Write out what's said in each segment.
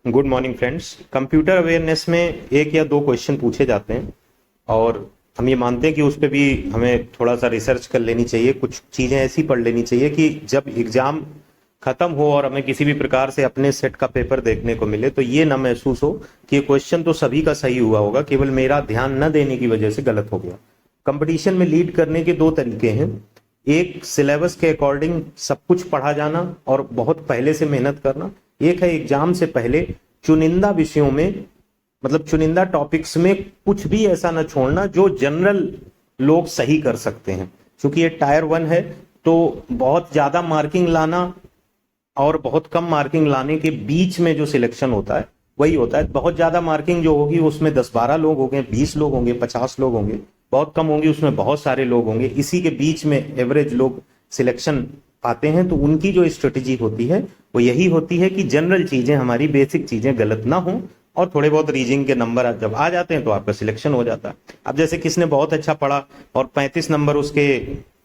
Good morning friends. Computer awareness में एक या दो क्वेश्चन पूछे जाते हैं और हम ये मानते हैं कि उस पर भी हमें थोड़ा सा रिसर्च कर लेनी चाहिए, कुछ चीज़ें ऐसी पढ़ लेनी चाहिए कि जब एग्ज़ाम खत्म हो और हमें किसी भी प्रकार से अपने सेट का पेपर देखने को मिले तो ये ना महसूस हो कि ये क्वेश्चन तो सभी का सही हुआ होगा, केवल मेरा ध्यान न देने की वजह से गलत हो गया। कंपटीशन में लीड करने के दो तरीके हैं। एक सिलेबस के अकॉर्डिंग सब कुछ पढ़ा जाना और बहुत पहले से मेहनत करना। एक है एग्जाम से पहले चुनिंदा विषयों में, मतलब चुनिंदा टॉपिक्स में कुछ भी ऐसा न छोड़ना जो जनरल लोग सही कर सकते हैं। क्योंकि ये टायर 1 है तो बहुत ज्यादा मार्किंग लाना और बहुत कम मार्किंग लाने के बीच में जो सिलेक्शन होता है वही होता है। बहुत ज्यादा मार्किंग जो होगी उसमें 10-12 लोग होंगे, 20 लोग होंगे, 50 लोग होंगे। बहुत कम होंगी उसमें बहुत सारे लोग होंगे। इसी के बीच में एवरेज लोग सिलेक्शन पाते हैं। तो उनकी जो स्ट्रेटेजी होती है वो यही होती है कि जनरल चीजें, हमारी बेसिक चीजें गलत ना हो और थोड़े बहुत रीजनिंग के नंबर जब आ जाते हैं तो आपका सिलेक्शन हो जाता है। अब जैसे किसने बहुत अच्छा पढ़ा और 35 नंबर उसके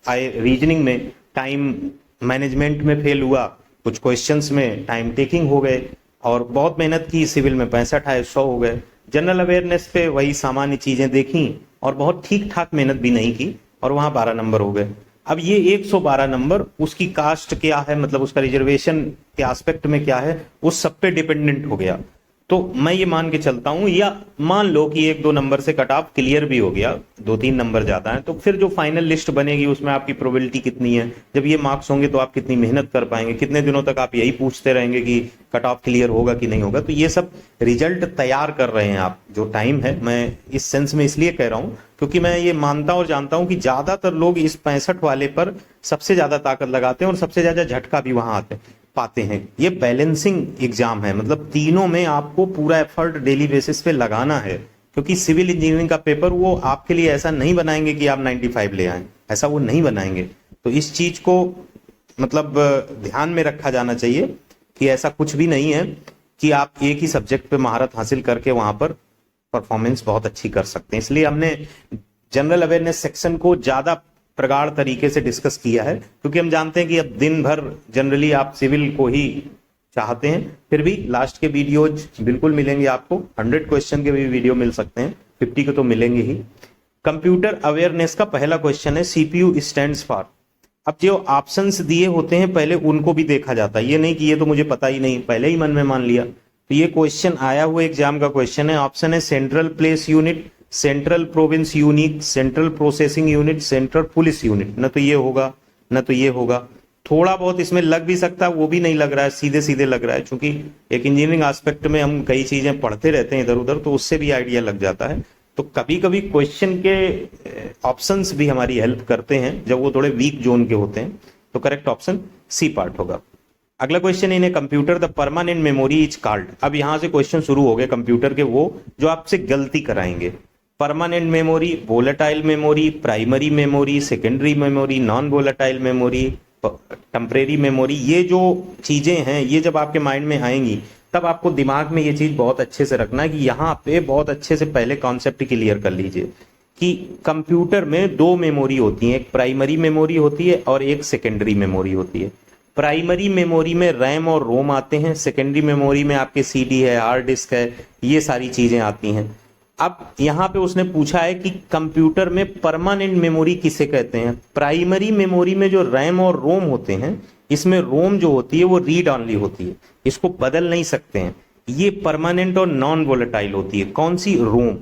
आए रीजनिंग में, टाइम मैनेजमेंट में फेल हुआ, कुछ क्वेश्चंस में टाइम टेकिंग हो गए, और बहुत मेहनत की, सिविल में 65 आए, 100 हो गए। जनरल अवेयरनेस पे वही सामान्य चीजें देखी और बहुत ठीक ठाक मेहनत भी नहीं की और वहां 12 नंबर हो गए। अब ये 112 नंबर उसकी कास्ट क्या है, मतलब उसका रिजर्वेशन के एस्पेक्ट में क्या है, उस सब पे डिपेंडेंट हो गया। तो मैं ये मान के चलता हूं, या मान लो कि 1-2 नंबर से कट ऑफ क्लियर भी हो गया, 2-3 नंबर ज्यादा है, तो फिर जो फाइनल लिस्ट बनेगी उसमें आपकी प्रोबेबिलिटी कितनी है। जब ये मार्क्स होंगे तो आप कितनी मेहनत कर पाएंगे, कितने दिनों तक आप यही पूछते रहेंगे कि कट ऑफ क्लियर होगा कि नहीं होगा। तो ये सब रिजल्ट तैयार कर रहे हैं आप, जो टाइम है। मैं इस सेंस में इसलिए कह रहा हूं क्योंकि मैं ये मानता और जानता हूं कि ज्यादातर लोग इस 65 वाले पर सबसे ज्यादा ताकत लगाते हैं और सबसे ज्यादा झटका भी वहां पाते हैं। ये बैलेंसिंग एग्जाम है, मतलब तीनों में आपको पूरा एफर्ट डेली बेसिस पे लगाना है। क्योंकि सिविल इंजीनियरिंग का पेपर वो आपके लिए ऐसा नहीं बनाएंगे कि आप 95 ले आए, ऐसा वो नहीं बनाएंगे। तो इस चीज को मतलब ध्यान में रखा जाना चाहिए कि ऐसा कुछ भी नहीं है कि आप एक ही सब्जेक्ट पे महारत हासिल करके वहां पर परफॉर्मेंस बहुत अच्छी कर सकते हैं। इसलिए हमने जनरल अवेयरनेस सेक्शन को ज्यादा प्रगाढ़ तरीके से डिस्कस किया है, क्योंकि हम जानते हैं कि अब दिन भर जनरली आप सिविल को ही चाहते हैं। फिर भी लास्ट के वीडियोज बिल्कुल मिलेंगे आपको, 100 क्वेश्चन के भी वीडियो मिल सकते हैं, 50 के तो मिलेंगे ही। कंप्यूटर अवेयरनेस का पहला क्वेश्चन है सीपीयू स्टैंड्स फॉर। अब जो ऑप्शंस दिए होते हैं पहले उनको भी देखा जाता है, ये नहीं कि ये तो मुझे पता ही नहीं, पहले ही मन में मान लिया। तो ये क्वेश्चन आया हुआ एग्जाम का क्वेश्चन है। ऑप्शन है central place unit, central province unit, central processing unit, central police unit. न तो ये होगा न तो ये होगा। थोड़ा बहुत इसमें लग भी सकता है, वो भी नहीं लग रहा है, सीधे सीधे लग रहा है। क्योंकि एक इंजीनियरिंग एस्पेक्ट में हम कई चीजें पढ़ते रहते हैं इधर उधर, तो उससे भी आइडिया लग जाता है। तो कभी कभी क्वेश्चन के ऑप्शंस भी हमारी हेल्प करते हैं जब वो थोड़े वीक जोन के होते हैं। तो करेक्ट ऑप्शन सी पार्ट होगा। अगला question in computer the permanent memory is called. अब यहां से क्वेश्चन शुरू हो गए कंप्यूटर के, वो जो आपसे गलती कराएंगे। Permanent memory, volatile memory, primary memory, secondary memory, non volatile memory, temporary memory. ये जो चीजें हैं ये जब आपके माइंड में आएंगी तब आपको दिमाग में ये चीज बहुत अच्छे से रखना है कि यहाँ पे बहुत अच्छे से पहले कॉन्सेप्ट क्लियर कर लीजिए कि कंप्यूटर में दो मेमोरी होती है, एक प्राइमरी मेमोरी होती है और एक सेकेंडरी मेमोरी होती है। प्राइमरी मेमोरी में रैम और रोम आते हैं, सेकेंडरी मेमोरी में आपके सीडी है, हार्ड डिस्क है, ये सारी चीजें आती हैं। अब यहां पे उसने पूछा है कि कंप्यूटर में परमानेंट मेमोरी किसे कहते हैं। प्राइमरी मेमोरी में जो रैम और रोम होते हैं, इसमें रोम जो होती है वो रीड ऑनली होती है, इसको बदल नहीं सकते हैं। ये परमानेंट और नॉन वोलेटाइल होती है। कौन सी? रोम।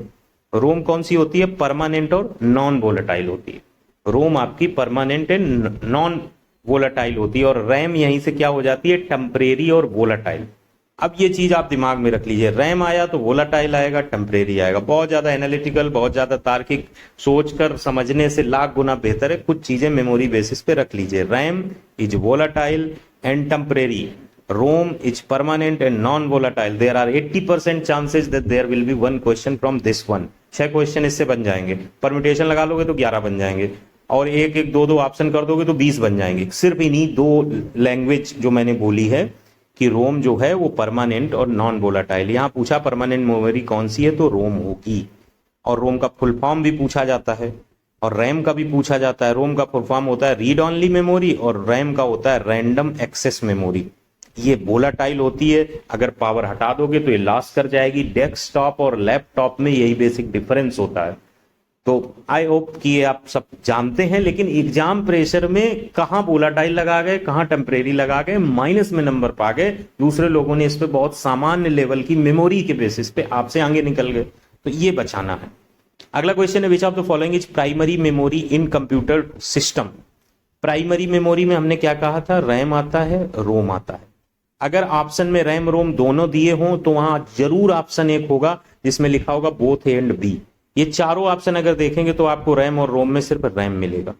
रोम कौन सी होती है? परमानेंट और नॉन वोलेटाइल होती है। रोम आपकी परमानेंट एंड नॉन वोलेटाइल होती है और रैम यहीं से क्या हो जाती है? टेम्परेरी और वोलेटाइल। अब ये चीज आप दिमाग में रख लीजिए, रैम आया तो वोलाटाइल आएगा, टेम्परेरी आएगा। बहुत ज्यादा एनालिटिकल, बहुत ज्यादा तार्किक सोचकर समझने से लाख गुना बेहतर है कुछ चीजें मेमोरी बेसिस पे रख लीजिए। RAM is volatile and temporary, ROM is permanent and non volatile. There are 80% chances that there will be one question from this one. 6 question इससे बन जाएंगे। परम्यूटेशन लगा लोगे तो 11 बन जाएंगे और एक एक दो दो ऑप्शन कर दोगे तो 20 बन जाएंगे। सिर्फ इन्हीं दो लैंग्वेज जो मैंने बोली है कि रोम जो है वो परमानेंट और नॉन वोलाटाइल। यहां पूछा परमानेंट मेमोरी कौन सी है तो रोम होगी। और रोम का फुल फॉर्म भी पूछा जाता है और रैम का भी पूछा जाता है। रोम का फुल फॉर्म होता है रीड ऑनली मेमोरी और रैम का होता है रैंडम एक्सेस मेमोरी। ये वोलाटाइल होती है, अगर पावर हटा दोगे तो ये लॉस कर जाएगी। डेस्कटॉप और लैपटॉप में यही बेसिक डिफरेंस होता है। तो आई होप कि ये आप सब जानते हैं, लेकिन एग्जाम प्रेशर में कहां वोलाटाइल लगा गए, कहां टेम्परेरी लगा गए, माइनस में नंबर पा गए, दूसरे लोगों ने इस पे बहुत सामान्य लेवल की मेमोरी के बेसिस पे आपसे आगे निकल गए, तो ये बचाना है। अगला क्वेश्चन है, which of the following is primary memory in computer system. Primary memory में हमने क्या कहा था, रैम आता है, रोम आता है। अगर ऑप्शन में रैम रोम दोनों दिए हों तो वहां जरूर ऑप्शन एक होगा जिसमें लिखा होगा बोथ ए एंड बी। ये चारों ऑप्शन अगर देखेंगे तो आपको रैम और रोम में सिर्फ रैम मिलेगा।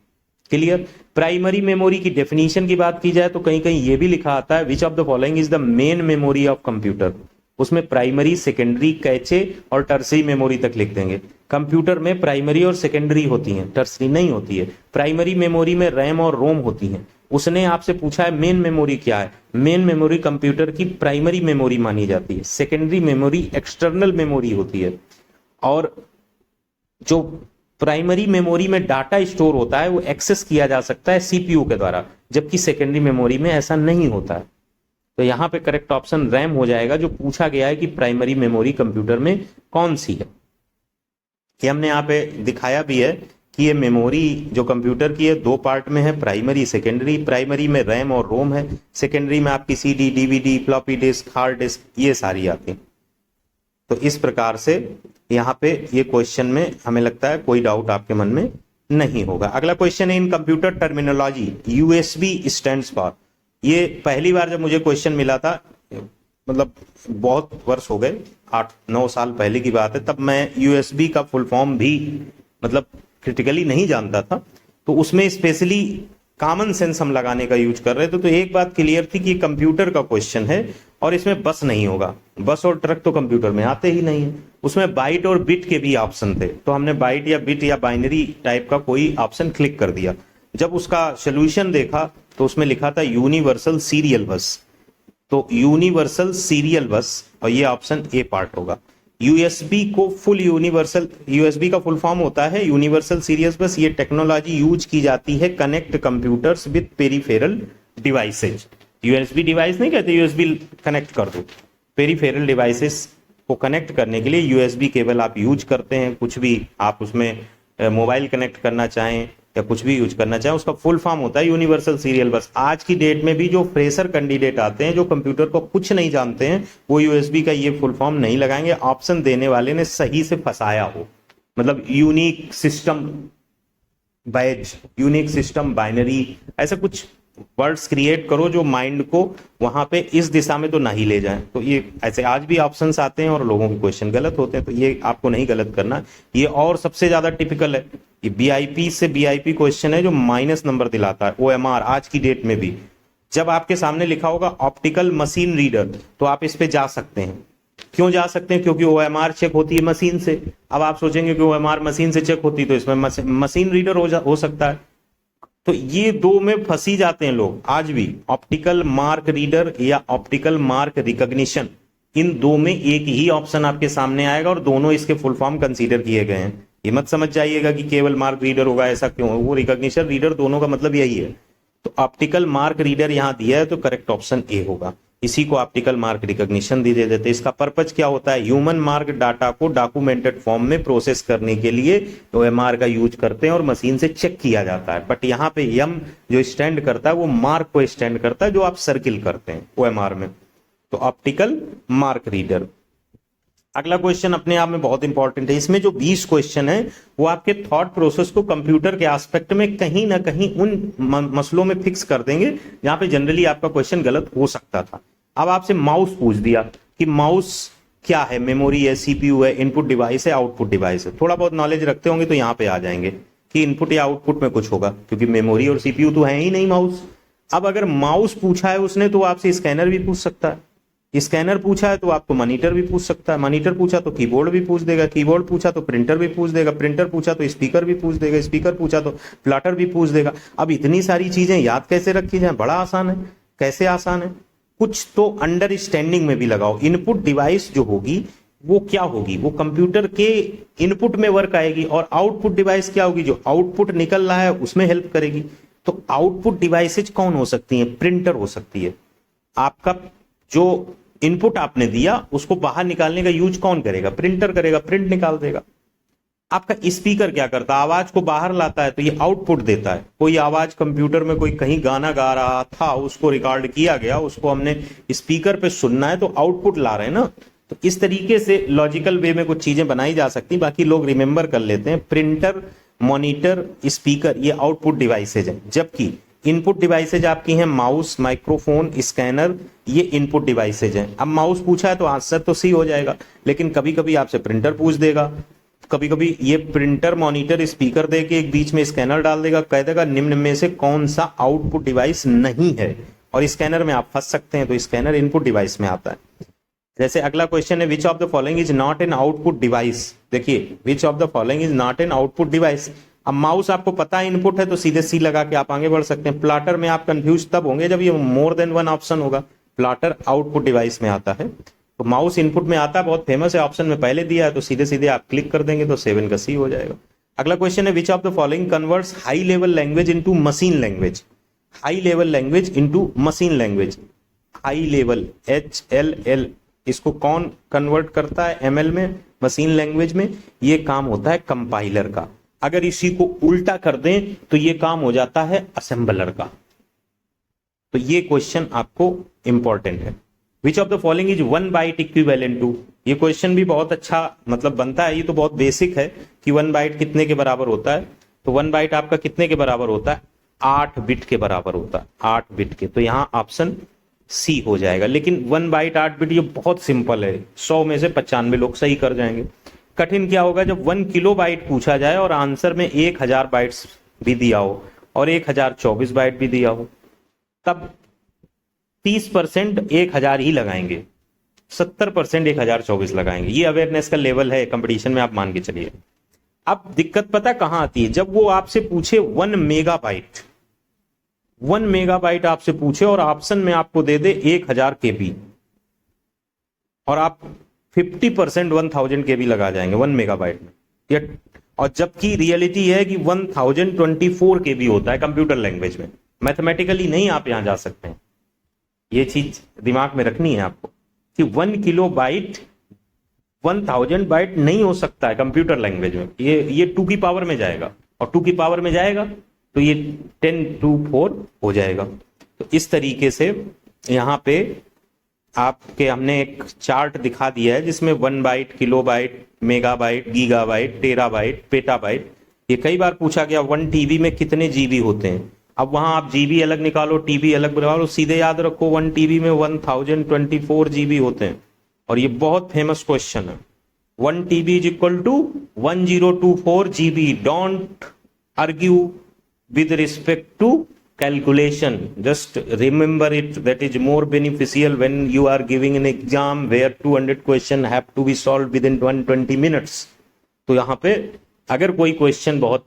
क्लियर। प्राइमरी मेमोरी की डेफिनेशन की बात की जाए तो कहीं कहीं ये भी लिखा आता है, which of the following is the main memory of computer. उसमें प्राइमरी, सेकेंडरी, कैचे और टर्सरी मेमोरी तक लिख देंगे। कंप्यूटर में प्राइमरी और सेकेंडरी होती हैं, टर्सरी नहीं होती है। प्राइमरी मेमोरी में रैम और रोम होती हैं। उसने आपसे पूछा है मेन मेमोरी क्या है। मेन मेमोरी कंप्यूटर की प्राइमरी मेमोरी मानी जाती है। सेकेंडरी मेमोरी एक्सटर्नल मेमोरी होती है। और जो प्राइमरी मेमोरी में डाटा स्टोर होता है वो एक्सेस किया जा सकता है सीपीयू के द्वारा, जबकि सेकेंडरी मेमोरी में ऐसा नहीं होता है। तो यहां पे करेक्ट ऑप्शन रैम हो जाएगा, जो पूछा गया है कि प्राइमरी मेमोरी कंप्यूटर में कौन सी है। कि हमने यहाँ पे दिखाया भी है कि ये मेमोरी जो कंप्यूटर की है दो पार्ट में है, प्राइमरी, सेकेंडरी। प्राइमरी में रैम और रोम है, सेकेंडरी में आपकी CD, DVD, floppy disk, hard disk, ये सारी आती है। तो इस प्रकार से यहाँ पे ये क्वेश्चन में हमें लगता है कोई डाउट आपके मन में नहीं होगा। अगला क्वेश्चन है, इन computer terminology USB stands for. ये पहली बार जब मुझे क्वेश्चन मिला था, मतलब बहुत वर्ष हो गए, 8-9 साल पहले की बात है, तब मैं यूएसबी का फुल फॉर्म भी मतलब क्रिटिकली नहीं जानता था। तो उसमें स्पेशली कॉमन सेंस हम लगाने का यूज कर रहे थे। तो एक बात क्लियर थी कि कंप्यूटर का क्वेश्चन है और इसमें बस नहीं होगा। बस और ट्रक तो कंप्यूटर में आते ही नहीं है। उसमें बाइट और बिट के भी ऑप्शन थे, तो हमने बाइट या बिट या बाइनरी टाइप का कोई ऑप्शन क्लिक कर दिया। जब उसका सोल्यूशन देखा तो उसमें लिखा था यूनिवर्सल सीरियल बस। तो यूनिवर्सल सीरियल बस, और ये ऑप्शन ए पार्ट होगा। यूएसबी को फुल यूनिवर्सल, यूएसबी का फुल फॉर्म होता है यूनिवर्सल सीरियल बस। ये टेक्नोलॉजी यूज की जाती है connect computers with peripheral devices. USB device नहीं कहते यूएसबी कनेक्ट कर दो, पेरिफेरल डिवाइसेस को कनेक्ट करने के लिए यूएसबी केबल आप यूज करते हैं। कुछ भी आप उसमें मोबाइल कनेक्ट करना चाहें या कुछ भी यूज करना चाहें, उसका फुल फॉर्म होता है यूनिवर्सल सीरियल बस। आज की डेट में भी जो फ्रेशर कैंडिडेट आते हैं, जो कंप्यूटर को कुछ नहीं जानते हैं, वो यूएसबी का ये फुल फॉर्म नहीं लगाएंगे। ऑप्शन देने वाले ने सही से फंसाया हो, मतलब unique system badge, unique system binary, ऐसा कुछ वर्ड्स क्रिएट करो जो माइंड को वहां पे इस दिशा में तो नहीं ले जाए। तो ये ऐसे आज भी ऑप्शंस आते हैं और लोगों के क्वेश्चन गलत होते हैं, तो ये आपको नहीं गलत करना। ये और सबसे ज्यादा टिपिकल है, ये बीआईपी से बीआईपी क्वेश्चन है जो माइनस नंबर दिलाता है। ओएमआर आज की डेट में भी जब आपके सामने लिखा होगा ऑप्टिकल मशीन रीडर, तो आप इस पे जा सकते हैं। क्यों जा सकते हैं? क्योंकि ओएमआर चेक होती है मशीन से। अब आप सोचेंगे कि ओएमआर मशीन से चेक होती, तो इसमें मशीन रीडर हो सकता है। तो ये दो में फंसी जाते हैं लोग आज भी, ऑप्टिकल मार्क रीडर या ऑप्टिकल मार्क रिकॉग्निशन। इन दो में एक ही ऑप्शन आपके सामने आएगा और दोनों इसके फुल फॉर्म कंसीडर किए गए हैं। ये मत समझ जाइएगा कि केवल मार्क रीडर होगा, ऐसा क्यों है, वो रिकॉग्निशन रीडर दोनों का मतलब यही है। तो ऑप्टिकल मार्क रीडर यहां दिया है, तो करेक्ट ऑप्शन ए होगा। इसी को ऑप्टिकल मार्क रिकॉग्निशन दे देते। इसका पर्पज क्या होता है? ह्यूमन मार्क डाटा को डॉक्यूमेंटेड फॉर्म में प्रोसेस करने के लिए ओएमआर का यूज करते हैं और मशीन से चेक किया जाता है। बट यहाँ पे यम जो स्टैंड करता है वो मार्क को स्टैंड करता है, जो आप सर्किल करते हैं ओएमआर में। तो ऑप्टिकल मार्क रीडर। अगला क्वेश्चन अपने आप में बहुत इंपॉर्टेंट है। इसमें जो 20 क्वेश्चन है वो आपके थॉट प्रोसेस को कंप्यूटर के एस्पेक्ट में कहीं ना कहीं उन मसलों में फिक्स कर देंगे जहां पे जनरली आपका क्वेश्चन गलत हो सकता था। अब आपसे माउस पूछ दिया कि माउस क्या है, मेमोरी है, सीपीयू है, इनपुट डिवाइस है, आउटपुट डिवाइस है। थोड़ा बहुत नॉलेज रखते होंगे तो यहाँ पे आ जाएंगे कि इनपुट या आउटपुट में कुछ होगा, क्योंकि मेमोरी और सीपीयू तो है ही नहीं माउस। अब अगर माउस पूछा है उसने तो आपसे स्कैनर भी पूछ सकता है, स्कैनर पूछा है तो आपको मॉनिटर भी पूछ सकता है, मॉनिटर पूछा तो कीबोर्ड भी पूछ देगा, कीबोर्ड पूछा तो प्रिंटर भी पूछ देगा, प्रिंटर पूछा तो स्पीकर भी पूछ देगा, स्पीकर पूछा तो प्लॉटर भी पूछ देगा। अब इतनी सारी चीजें याद कैसे रखी जाए? बड़ा आसान है। कैसे आसान है? कुछ तो अंडरस्टैंडिंग में भी लगाओ। इनपुट डिवाइस जो होगी वो क्या होगी? वो कंप्यूटर के इनपुट में वर्क आएगी। और आउटपुट डिवाइस क्या होगी? जो आउटपुट निकल रहा है उसमें हेल्प करेगी। तो आउटपुट डिवाइसेज कौन हो सकती हैं? प्रिंटर हो सकती है, आपका जो इनपुट आपने दिया उसको बाहर निकालने का यूज कौन करेगा? प्रिंटर करेगा, प्रिंट निकाल देगा। आपका स्पीकर क्या करता है? आवाज को बाहर लाता है, तो ये आउटपुट देता है। कोई आवाज कंप्यूटर में, कोई कहीं गाना गा रहा था, उसको रिकॉर्ड किया गया, उसको हमने स्पीकर पे सुनना है, तो आउटपुट ला रहे हैं ना। तो इस तरीके से लॉजिकल वे में कुछ चीजें बनाई जा सकती, बाकी लोग रिमेंबर कर लेते हैं। प्रिंटर, मॉनिटर, स्पीकर, ये आउटपुट डिवाइसेज हैं, जबकि इनपुट डिवाइसेज आपकी हैं माउस, माइक्रोफोन, स्कैनर, ये इनपुट डिवाइसेज हैं। अब माउस पूछा है तो आंसर तो सी हो जाएगा, लेकिन कभी कभी आपसे प्रिंटर पूछ देगा, कभी कभी ये प्रिंटर, मॉनिटर, स्पीकर दे के एक बीच में स्कैनर डाल देगा, कह देगा निम्न में से कौन सा आउटपुट डिवाइस नहीं है, और स्कैनर में आप फंस सकते हैं। तो स्कैनर इनपुट डिवाइस में आता है। जैसे अगला क्वेश्चन है, which of the following is not an output device. देखिए, which of the following is not an output device. अब माउस आपको पता है इनपुट है, तो सीधे सी लगा के आप आगे बढ़ सकते हैं। प्लाटर में आप कंफ्यूज तब होंगे जब ये मोर देन वन ऑप्शन होगा। प्लाटर आउटपुट डिवाइस में आता है, तो माउस इनपुट में आता है, बहुत फेमस है, ऑप्शन में पहले दिया है, तो सीधे सीधे आप क्लिक कर देंगे तो 7 का सी हो जाएगा। अगला क्वेश्चन है, which of the following converts high level language into machine language. High level language into machine language. High level HLL, इसको कौन कन्वर्ट करता है ML में, मशीन लैंग्वेज में? ये काम होता है कंपाइलर का। अगर इसी को उल्टा कर दें तो ये काम हो जाता है असेंबलर का। तो ये क्वेश्चन आपको इंपॉर्टेंट है। Which of the following is 1 byte equivalent to. ये क्वेश्चन भी बहुत अच्छा मतलब बनता है, ये तो बहुत बेसिक है कि 1 बाइट कितने के बराबर होता है। तो 1 बाइट आपका कितने के बराबर होता है? 8 बिट के बराबर होता है, 8 बिट के। तो यहां ऑप्शन सी हो जाएगा। लेकिन 1 बाइट 8 बिट ये बहुत सिंपल है, 100 में से 95 लोग सही कर जाएंगे। कठिन क्या होगा जब 1 किलो बाइट पूछा जाए और आंसर में 1000 बाइट्स भी दिया हो और 1024 बाइट भी दिया हो, तब 30% 1000 ही लगाएंगे, 70% 1024 लगाएंगे। ये अवेयरनेस का लेवल है कंपटीशन में, आप मान के चलिए। अब दिक्कत पता कहां आती है? जब वो आपसे पूछे 1 मेगाबाइट, 1 मेगाबाइट आपसे पूछे और ऑप्शन में आपको दे दे 1000 KB, और आप 50% 1000 KB लगा जाएंगे 1 मेगाबाइट में। और जबकि रियलिटी है कि 1024 KB होता है कंप्यूटर लैंग्वेज में। मैथमेटिकली नहीं आप यहां जा सकते हैं, ये चीज दिमाग में रखनी है आपको कि 1 किलो बाइट 1000 बाइट नहीं हो सकता है कंप्यूटर लैंग्वेज में। ये 2 की पावर में जाएगा, और 2 की पावर में जाएगा तो ये 10 to 4 हो जाएगा। तो इस तरीके से यहां पे आपके हमने एक चार्ट दिखा दिया है जिसमें 1 byte, kilo byte, megabyte, gigabyte, terabyte, petabyte. ये कई बार पूछा गया 1 TB में कितने GB होते हैं। अब वहां आप GB अलग निकालो, TB अलग निकालो, सीधे याद रखो 1 TB में 1024 GB होते हैं। और ये बहुत फेमस क्वेश्चन है। 1 TB is equal to 1024 GB। Don't argue with respect to calculation, just remember it, that is more beneficial when you are giving an exam where 200 question have to be solved within 120 minutes। तो यहां पे अगर कोई question बहुत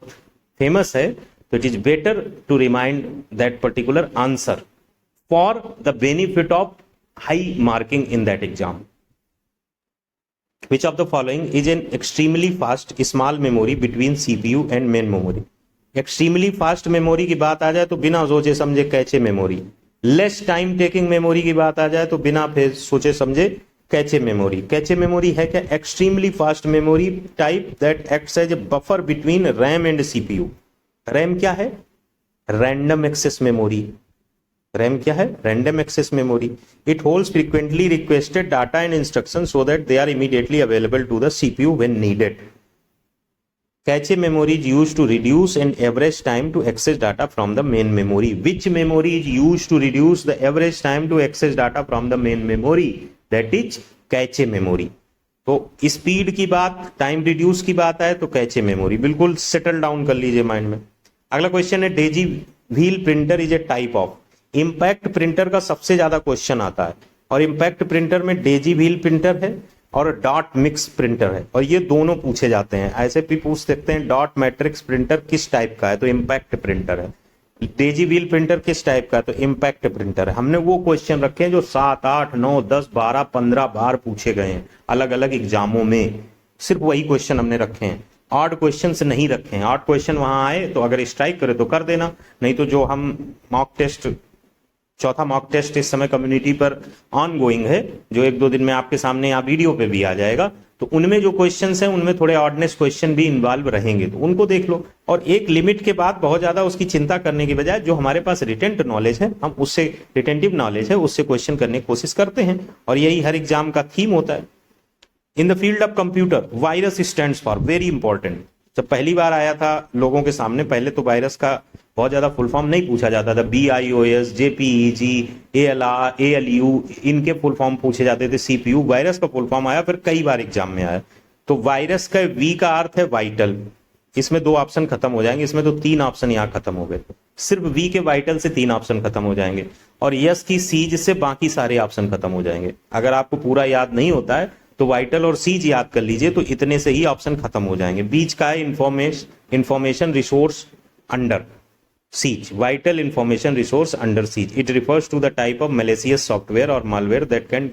famous है तो it is better to remind that particular answer for the benefit of high marking in that exam. Which of the following is an extremely fast small memory between CPU and main memory. Extremely fast memory की बात आ जाए तो बिना सोचे समझे cache memory. Less time taking memory की बात आ जाए तो बिना फिर सोचे समझे कैचे मेमोरी। कैचे मेमोरी है क्या? Extremely fast memory type that acts as a buffer between RAM and CPU। RAM क्या है? Random access memory. रैम क्या है? Random access memory. It holds frequently requested data and instruction so that they are immediately available to the CPU when needed. Cache memory is used to reduce and average time to access data from the main memory. Which memory is used to reduce the average time to access data from the main memory? That is cache memory. तो speed की बात, time reduce की बात आए तो cache memory. बिल्कुल settle down कर लीजिए माइंड में। अगला क्वेश्चन है, Daisy wheel printer is a type of. Impact printer का सबसे ज्यादा क्वेश्चन आता है, और इंपैक्ट प्रिंटर में डेजी व्हील प्रिंटर है और डॉट मिक्स प्रिंटर है, और ये दोनों पूछे जाते हैं। ऐसे भी पूछ सकते हैं डॉट मैट्रिक्स प्रिंटर किस टाइप का है, तो इंपैक्ट प्रिंटर है। डेजी व्हील प्रिंटर किस टाइप का है, तो इंपैक्ट प्रिंटर है। हमने वो क्वेश्चन रखे हैं जो 7, 8, 9, 10, 12, 15 बार पूछे गए हैं अलग अलग एग्जामों में। सिर्फ वही क्वेश्चन हमने रखे हैं, ऑड क्वेश्चन नहीं रखे हैं। ऑड क्वेश्चन वहां आए तो अगर स्ट्राइक करे तो कर देना, नहीं तो जो हम मॉक टेस्ट चौथा मॉक टेस्ट इस समय कम्युनिटी पर ऑन गोइंग है, जो 1-2 दिन में आपके सामने यहाँ वीडियो पे भी आ जाएगा। तो उनमें जो क्वेश्चंस हैं उनमें थोड़े ऑडनेस क्वेश्चन भी इन्वॉल्व रहेंगे, तो उनको देख लो। और एक लिमिट के बाद बहुत ज्यादा उसकी चिंता करने की बजाय जो हमारे पास रिटेंट नॉलेज है, हम उससे रिटेंटिव नॉलेज है उससे क्वेश्चन करने की कोशिश करते हैं, और यही हर एग्जाम का थीम होता है। In the field of computer virus stands for, very important. जब पहली बार आया था लोगों के सामने, पहले तो वायरस का बहुत ज्यादा फुल फॉर्म नहीं पूछा जाता था। BIOS, JPEG, ALR, ALU, इनके फुल फॉर्म पूछे जाते थे। CPU, वायरस का फुल फॉर्म आया, फिर कई बार एग्जाम में आया। तो वायरस का V का अर्थ है वाइटल, इसमें 2 ऑप्शन खत्म हो जाएंगे, इसमें तो 3 ऑप्शन यहाँ खत्म हो गए। सिर्फ V के वाइटल से 3 ऑप्शन खत्म हो जाएंगे, और यस की सीज से बाकी सारे ऑप्शन खत्म हो जाएंगे। अगर आपको पूरा याद नहीं होता है तो वाइटल और सीज याद कर लीजिए, तो इतने से ही ऑप्शन खत्म हो जाएंगे। बीच का है information resource under siege, vital information resource under siege. It refers to the type of malicious software or malware that can,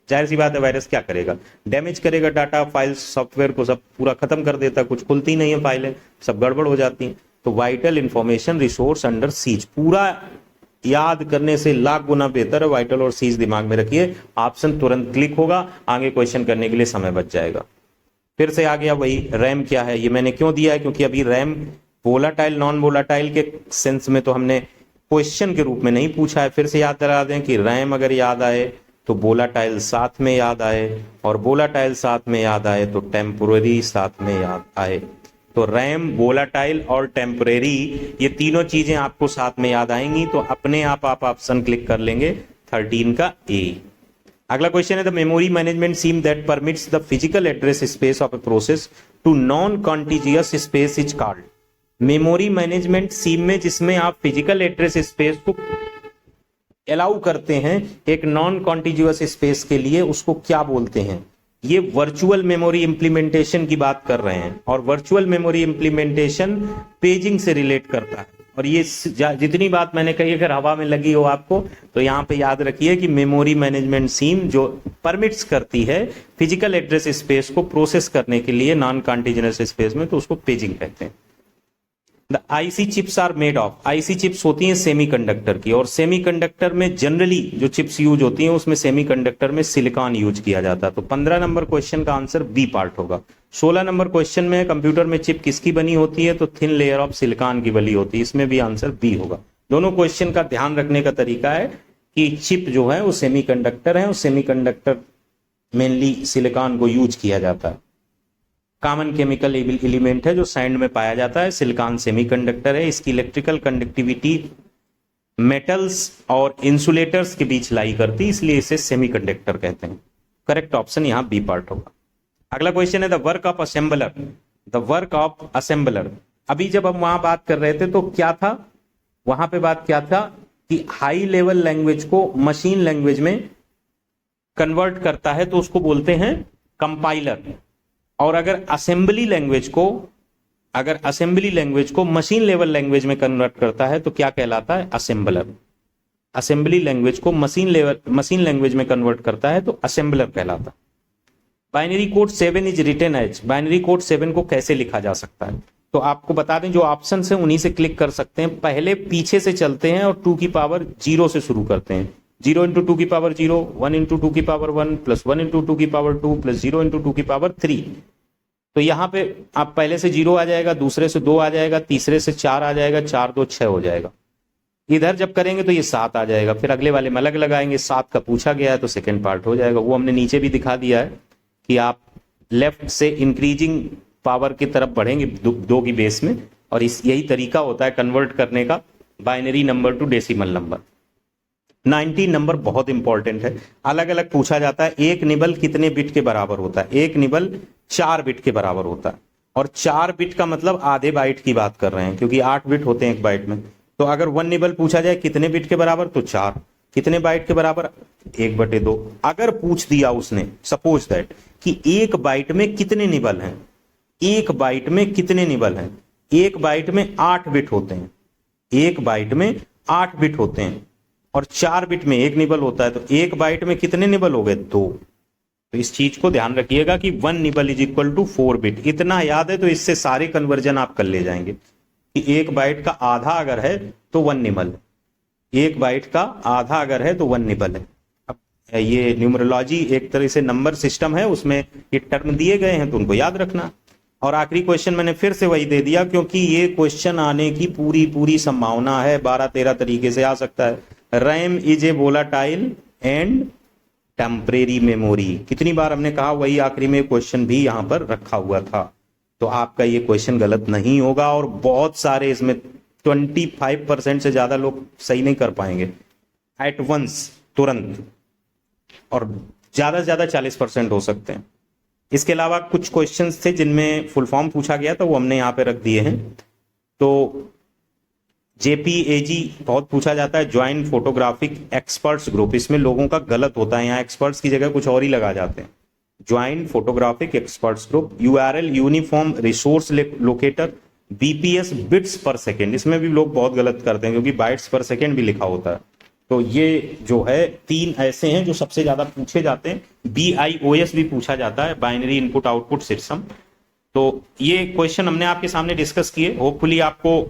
जाहिर सी बात है वायरस क्या करेगा, डैमेज करेगा डाटा फाइल्स, सॉफ्टवेयर को सब पूरा खत्म कर देता, कुछ खुलती नहीं है फाइलें, सब गड़बड़ हो जाती हैं। तो vital information resource under seize पूरा याद करने से लाख गुना बेहतर है। वाइटल और सीज दिमाग में रखिए, ऑप्शन तुरंत क्लिक होगा, आगे क्वेश्चन करने के लिए समय बच जाएगा। फिर से आ गया वही, रैम क्या है, ये मैंने क्यों दिया है, क्योंकि अभी रैम वोलाटाइल नॉन वोलाटाइल के सेंस में तो हमने क्वेश्चन के रूप में नहीं पूछा है। फिर से याद करा दें कि रैम अगर याद आए तो वोलाटाइल साथ में याद आए, और वोलाटाइल साथ में याद आए तो टेम्पोररी साथ में याद आए। तो रैम, वोलाटाइल और टेम्पोररी, ये तीनों चीजें आपको साथ में याद आएंगी, तो अपने आप ऑप्शन क्लिक कर लेंगे 13 का A। अगला क्वेश्चन है the memory management scheme that permits the physical address space of a process to non contiguous space is called. Memory management scheme में जिसमें आप फिजिकल एड्रेस स्पेस को अलाउ करते हैं एक नॉन कॉन्टिजियस स्पेस के लिए, उसको क्या बोलते हैं? ये वर्चुअल मेमोरी इंप्लीमेंटेशन की बात कर रहे हैं, और वर्चुअल मेमोरी इंप्लीमेंटेशन पेजिंग से रिलेट करता है। और ये जितनी बात मैंने कही अगर हवा में लगी हो आपको, तो यहाँ पे याद रखिए कि मेमोरी मैनेजमेंट स्कीम जो परमिट्स करती है फिजिकल एड्रेस स्पेस को प्रोसेस करने के लिए नॉन कॉन्टिजियस स्पेस में, तो उसको पेजिंग कहते हैं। The IC chips are made of, IC chips होती हैं सेमीकंडक्टर की, और सेमीकंडक्टर में जनरली जो चिप्स यूज होती हैं उसमें सेमीकंडक्टर में सिलिकॉन यूज किया जाता है। तो 15 नंबर क्वेश्चन का आंसर बी पार्ट होगा। 16 नंबर क्वेश्चन में कंप्यूटर में चिप किसकी बनी होती है, तो थिन लेयर ऑफ सिलिकॉन की बनी होती है, इसमें भी आंसर बी होगा। दोनों क्वेश्चन का ध्यान रखने का तरीका है कि चिप जो है वो सेमीकंडक्टर है, और सेमीकंडक्टर मेनली सिलिकॉन को यूज किया जाता है। कॉमन केमिकल एलिमेंट है जो सैंड में पाया जाता है, सिलिकॉन सेमीकंडक्टर है। इसकी इलेक्ट्रिकल कंडक्टिविटी मेटल्स और इंसुलेटर्स के बीच लाई करती, इसलिए इसे सेमीकंडक्टर कहते हैं। करेक्ट ऑप्शन यहाँ बी पार्ट होगा। अगला क्वेश्चन है the work of assembler, the work of assembler. अभी जब हम वहां बात कर रहे थे तो क्या था, वहां पे बात क्या था कि हाई लेवल लैंग्वेज को मशीन लैंग्वेज में कन्वर्ट करता है तो उसको बोलते हैं कंपाइलर, और अगर असेंबली लैंग्वेज को मशीन लेवल लैंग्वेज में कन्वर्ट करता है तो क्या कहलाता है, असेंबलर। असेंबली लैंग्वेज को मशीन लैंग्वेज में कन्वर्ट करता है तो असेंबलर कहलाता। Binary code 7 is written as, binary code 7 को कैसे लिखा जा सकता है, तो आपको बता दें जो ऑप्शन है उन्हीं से क्लिक कर सकते हैं। पहले पीछे से चलते हैं और 2 की पावर 0 से शुरू करते हैं। 0 इंटू 2 की पावर 0, 1 इंटू 2 की पावर 1, प्लस 1 इंटू 2 की पावर 2, प्लस 0 इंटू 2 की पावर 3। तो यहाँ पे आप पहले से 0 आ जाएगा, दूसरे से 2 आ जाएगा, तीसरे से 4 आ जाएगा, 4 2 6 हो जाएगा। इधर जब करेंगे तो ये 7 आ जाएगा, फिर अगले वाले में अलग लगाएंगे। 7 का पूछा गया है तो सेकेंड पार्ट हो जाएगा। वो हमने नीचे भी दिखा दिया है कि आप लेफ्ट से इंक्रीजिंग पावर की तरफ बढ़ेंगे 2 की बेस में, और यही तरीका होता है कन्वर्ट करने का binary number two decimal number. 19 number बहुत इंपॉर्टेंट है, अलग अलग पूछा जाता है। एक निबल कितने बिट के बराबर होता है, एक निबल 4 बिट के बराबर होता है, और 4 बिट का मतलब आधे बाइट की बात कर रहे हैं, क्योंकि 8 बिट होते हैं एक बाइट में। तो अगर 1 निबल पूछा जाए कितने बिट के बराबर, तो 4। कितने बाइट के बराबर, 1/2। अगर पूछ दिया उसने सपोज दैट कि एक बाइट में कितने निबल हैं, एक बाइट में कितने निबल हैं, एक बाइट में 8 बिट होते हैं, एक बाइट में 8 बिट होते हैं, और 4 बिट में एक निबल होता है, तो एक बाइट में कितने निबल हो गए, 2। तो इस चीज को ध्यान रखिएगा कि 1 nibble is equal to 4 bit. इतना याद है तो इससे सारे कन्वर्जन आप कर ले जाएंगे कि एक बाइट का आधा अगर है तो 1 निबल है, 1 बाइट का आधा अगर है तो 1 निबल है। अब ये न्यूमरोलॉजी एक तरह से नंबर सिस्टम है, उसमें ये टर्म दिए गए हैं तो उनको याद रखना। और आखिरी क्वेश्चन मैंने फिर से वही दे दिया, क्योंकि ये क्वेश्चन आने की पूरी पूरी संभावना है, 12-13 तरीके से आ सकता है। RAM is a volatile and temporary memory, कितनी बार हमने कहा, वही आखिरी में क्वेश्चन भी यहां पर रखा हुआ था। तो आपका ये क्वेश्चन गलत नहीं होगा, और बहुत सारे इसमें 25% से ज्यादा लोग सही नहीं कर पाएंगे एट वंस, तुरंत, और ज्यादा से ज्यादा 40% हो सकते हैं। इसके अलावा कुछ क्वेश्चंस थे जिनमें फुल फॉर्म पूछा गया था, वो हमने यहां पे रख दिए हैं। तो जेपीएजी बहुत पूछा जाता है, ज्वाइंट फोटोग्राफिक एक्सपर्ट्स ग्रुप, इसमें लोगों का गलत होता है, यहाँ एक्सपर्ट्स की जगह कुछ और ही लगा जाते हैं। Joint photographic experts group, URL uniform resource locator, BPS bits पर सेकेंड, इसमें भी लोग बहुत गलत करते हैं क्योंकि बाइट्स पर सेकेंड भी लिखा होता है। तो ये जो है 3 ऐसे हैं जो सबसे ज्यादा पूछे जाते हैं। BIOS भी पूछा जाता है, बाइनरी इनपुट आउटपुट सिस्टम। तो ये क्वेश्चन हमने आपके सामने डिस्कस किए, होपफुली आपको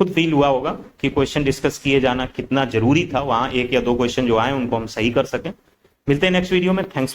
खुद फील हुआ होगा कि क्वेश्चन डिस्कस किए जाना कितना जरूरी था, वहां 1 या 2 क्वेश्चन जो आए उनको हम सही कर सकें। मिलते हैं नेक्स्ट वीडियो में, थैंक्स।